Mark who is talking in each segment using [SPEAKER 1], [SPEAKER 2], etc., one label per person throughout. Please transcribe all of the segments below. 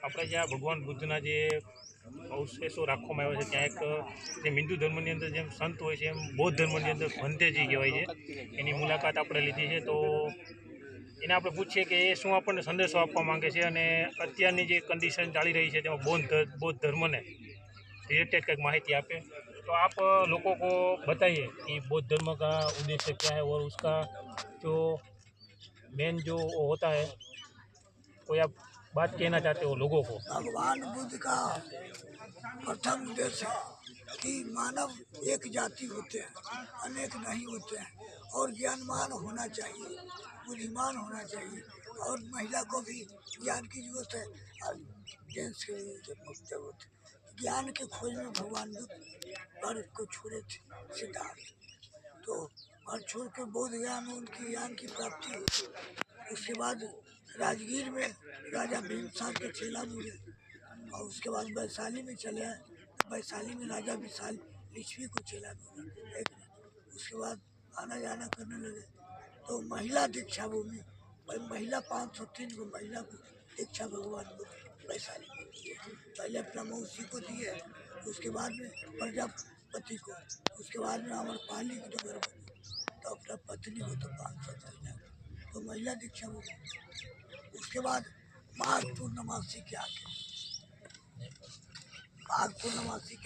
[SPEAKER 1] આપણે જ્યાં ભગવાન બુદ્ધના જે અવશેષો રાખવામાં આવ્યા છે ત્યાં એક જેમ હિન્દુ ધર્મની અંદર જેમ સંત હોય છે એમ બૌદ્ધ ધર્મની અંદર ભંતેજી કહેવાય છે, એની મુલાકાત આપણે લીધી છે. તો એને આપણે પૂછીએ કે એ શું આપણને સંદેશો આપવા માંગે છે અને અત્યારની જે કન્ડિશન ચાલી રહી છે તેમાં बौद्ध धर्म ने रिलेटेड કંઈક माहिती आपे. तो आप लोगों को बताइए कि बौद्ध धर्म का उद्देश्य क्या है और उसका जो मेन जो होता है, कोई आप बात कहना चाहते हो लोगों को?
[SPEAKER 2] भगवान बुद्ध का प्रथम उद्देश्य कि मानव एक जाति होते हैं, अनेक नहीं होते हैं, और ज्ञानवान होना चाहिए, बुद्धिमान होना चाहिए, और महिला को भी ज्ञान की जरूरत है और जेंट्स के जरूरत है. ज्ञान के खोज में भगवान बुद्ध भारत को छोड़े थे, सिद्धार्थ. तो घर छोड़ के बौद्ध ज्ञान में उनकी ज्ञान की प्राप्ति हुई. उसके बाद राजगीर में राजा भीमसार के चेला मिले, और उसके बाद वैशाली में चले आए. वैशाली में राजा विशाल लिच्छवी को चेला मिला. उसके बाद आना जाना करने लगे. तो महिला दीक्षा भूमि, महिला 503 को महिला को दीक्षा भगवान बुद्ध वैशाली में दिए. पहले अपना मौसी को दिए, उसके बाद में प्रजापति को, उसके बाद में अमरपाली की नगर बनी, तो अपना पत्नी को तो 500 तो महिला दीक्षा भूमि. उसके बाद माघ पूर्णमासी के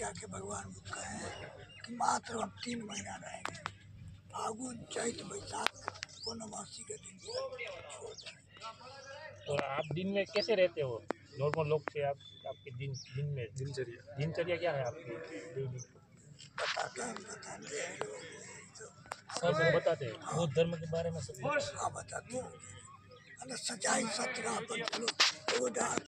[SPEAKER 2] आके भगवान बुद्ध कहे कि मात्र अब 3 महीना रहेंगे, फागुन चैत बैसाख पूर्णमासी के दिन छोड़ दें.
[SPEAKER 1] और आप दिन में कैसे रहते हो? नॉर्मल लोग से आप आपके दिन में दिनचर्या क्या है आपकी?
[SPEAKER 2] बताते हैं लोग
[SPEAKER 1] सब बताते हैं बौद्ध धर्म के बारे में सब?
[SPEAKER 2] हाँ बताते हैं. सच्चाई सत्य का अपन चलो